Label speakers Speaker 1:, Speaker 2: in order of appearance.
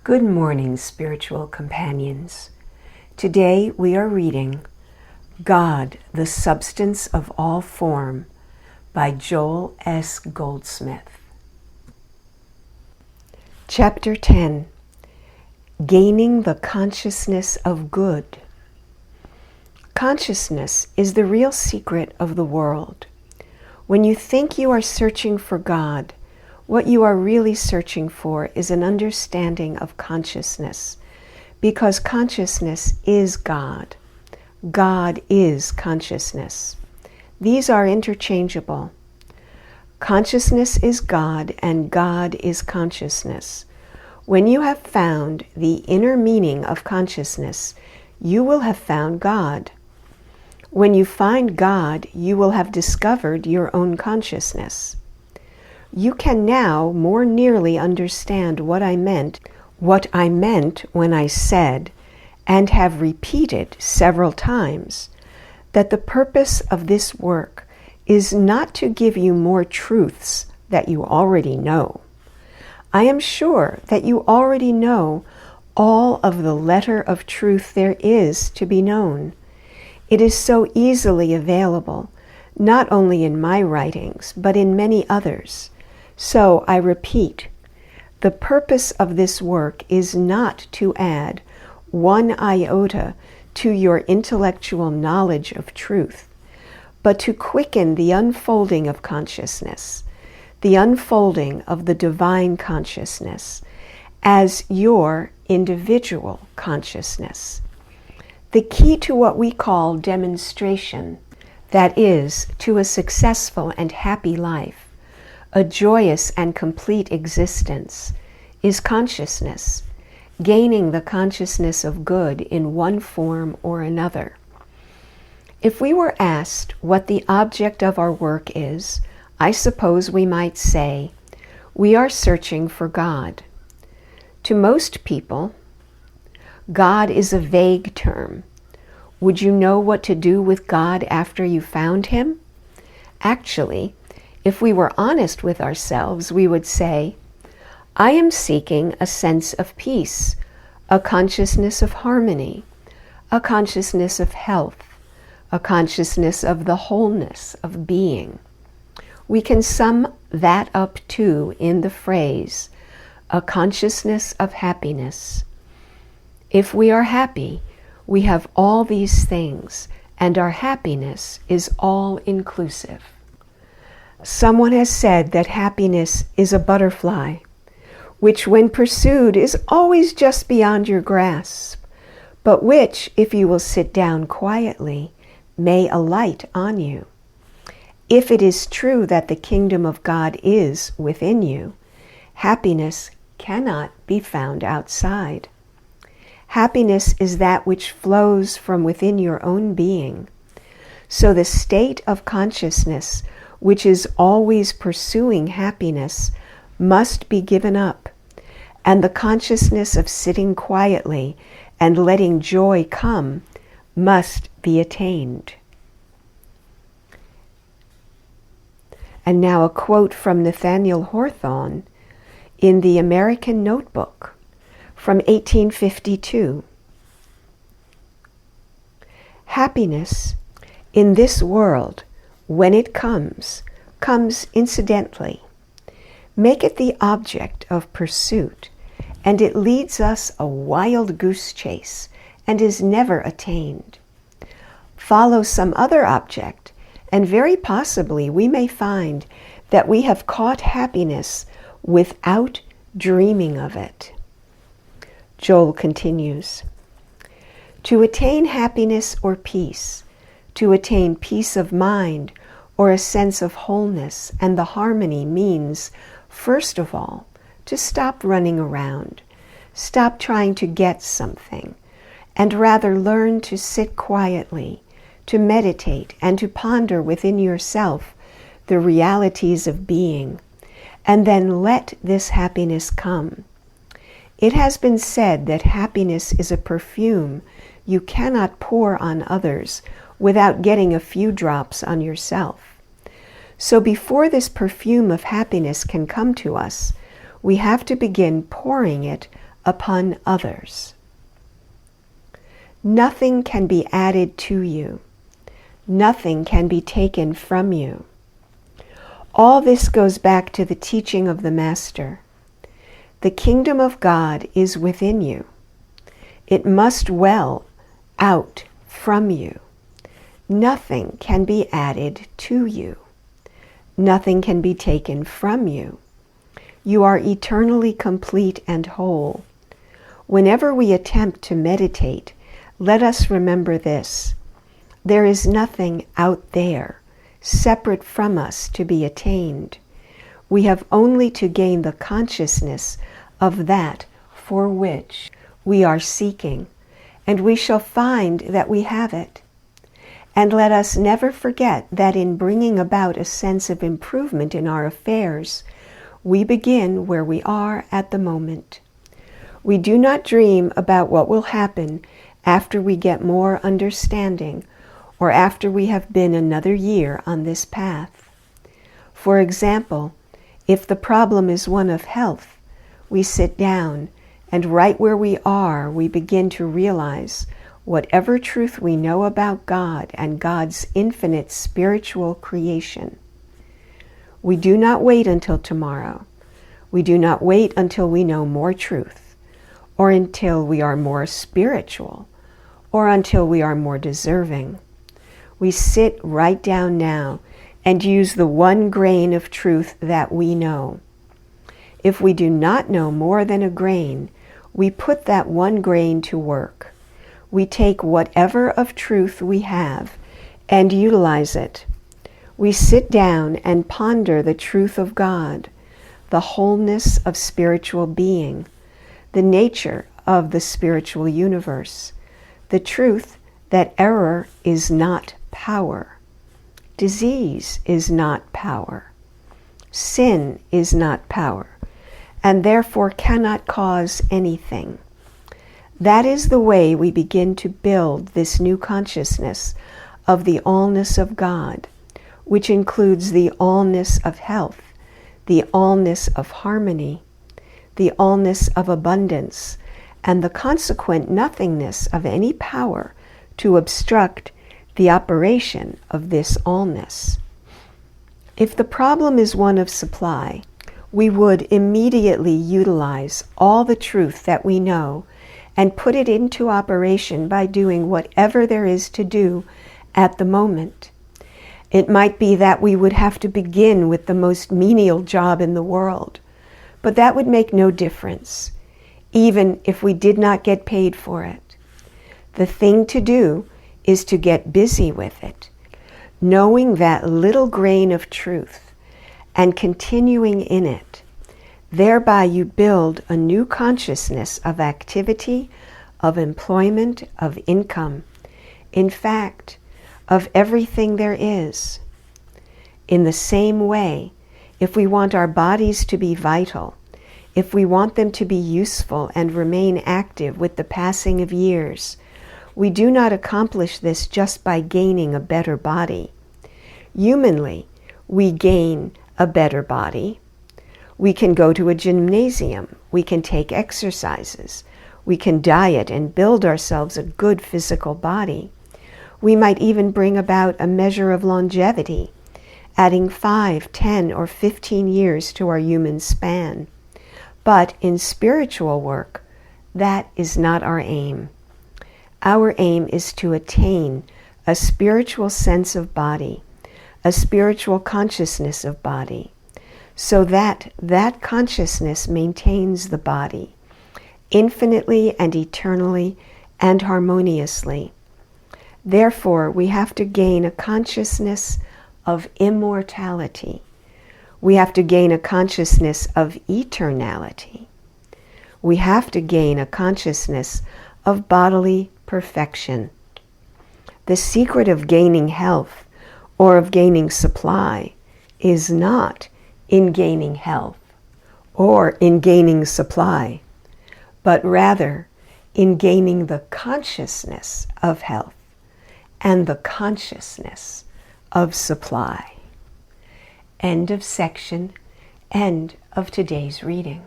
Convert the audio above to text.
Speaker 1: Good morning, spiritual companions. Today we are reading God, the Substance of All Form by Joel S. Goldsmith. Chapter 10. Gaining the Consciousness of Good. Consciousness is the real secret of the world. When you think you are searching for God, what you are really searching for is an understanding of consciousness, because consciousness is God. God is consciousness. These are interchangeable. Consciousness is God, and God is consciousness. When you have found the inner meaning of consciousness, you will have found God. When you find God, you will have discovered your own consciousness. You can now more nearly understand what I meant when I said, and have repeated several times, that the purpose of this work is not to give you more truths that you already know. I am sure that you already know all of the letter of truth there is to be known. It is so easily available, not only in my writings, but in many others. So I repeat, the purpose of this work is not to add one iota to your intellectual knowledge of truth, but to quicken the unfolding of consciousness, the unfolding of the divine consciousness as your individual consciousness. The key to what we call demonstration, that is, to a successful and happy life, a joyous and complete existence, is consciousness, gaining the consciousness of good in one form or another. If we were asked what the object of our work is, I suppose we might say, we are searching for God. To most people, God is a vague term. Would you know what to do with God after you found Him? Actually, if we were honest with ourselves, we would say, I am seeking a sense of peace, a consciousness of harmony, a consciousness of health, a consciousness of the wholeness of being. We can sum that up too in the phrase, a consciousness of happiness. If we are happy, we have all these things, and our happiness is all-inclusive. Someone has said that happiness is a butterfly, which when pursued is always just beyond your grasp, but which, if you will sit down quietly, may alight on you. If it is true that the kingdom of God is within you, happiness cannot be found outside. Happiness is that which flows from within your own being. So the state of consciousness, which is always pursuing happiness, must be given up, and the consciousness of sitting quietly and letting joy come must be attained. And now a quote from Nathaniel Hawthorne in the American Notebook from 1852. Happiness in this world, when it comes incidentally. Make it the object of pursuit, and it leads us a wild goose chase and is never attained. Follow some other object, and very possibly we may find that we have caught happiness without dreaming of it. Joel continues, to attain happiness or peace, to attain peace of mind or a sense of wholeness and the harmony means, first of all, to stop running around, stop trying to get something, and rather learn to sit quietly, to meditate and to ponder within yourself the realities of being, and then let this happiness come. It has been said that happiness is a perfume you cannot pour on others without getting a few drops on yourself. So before this perfume of happiness can come to us, we have to begin pouring it upon others. Nothing can be added to you. Nothing can be taken from you. All this goes back to the teaching of the Master. The kingdom of God is within you. It must well out from you. Nothing can be added to you. Nothing can be taken from you. You are eternally complete and whole. Whenever we attempt to meditate, let us remember this. There is nothing out there, separate from us, to be attained. We have only to gain the consciousness of that for which we are seeking, and we shall find that we have it. And let us never forget that in bringing about a sense of improvement in our affairs, we begin where we are at the moment. We do not dream about what will happen after we get more understanding or after we have been another year on this path. For example, if the problem is one of health, we sit down and right where we are, we begin to realize whatever truth we know about God and God's infinite spiritual creation. We do not wait until tomorrow. We do not wait until we know more truth, or until we are more spiritual, or until we are more deserving. We sit right down now and use the one grain of truth that we know. If we do not know more than a grain, we put that one grain to work. We take whatever of truth we have and utilize it. We sit down and ponder the truth of God, the wholeness of spiritual being, the nature of the spiritual universe, the truth that error is not power, disease is not power, sin is not power, and therefore cannot cause anything. That is the way we begin to build this new consciousness of the allness of God, which includes the allness of health, the allness of harmony, the allness of abundance, and the consequent nothingness of any power to obstruct the operation of this allness. If the problem is one of supply, we would immediately utilize all the truth that we know and put it into operation by doing whatever there is to do at the moment. It might be that we would have to begin with the most menial job in the world, but that would make no difference, even if we did not get paid for it. The thing to do is to get busy with it, knowing that little grain of truth and continuing in it. Thereby you build a new consciousness of activity, of employment, of income, in fact, of everything there is. In the same way, if we want our bodies to be vital, if we want them to be useful and remain active with the passing of years, we do not accomplish this just by gaining a better body. Humanly, we gain a better body. We can go to a gymnasium. We can take exercises. We can diet and build ourselves a good physical body. We might even bring about a measure of longevity, adding 5, 10, or 15 years to our human span. But in spiritual work, that is not our aim. Our aim is to attain a spiritual sense of body, a spiritual consciousness of body, so that that consciousness maintains the body infinitely and eternally and harmoniously. Therefore, we have to gain a consciousness of immortality. We have to gain a consciousness of eternality. We have to gain a consciousness of bodily perfection. The secret of gaining health or of gaining supply is not in gaining health or in gaining supply, but rather in gaining the consciousness of health and the consciousness of supply. End of section. End of today's reading.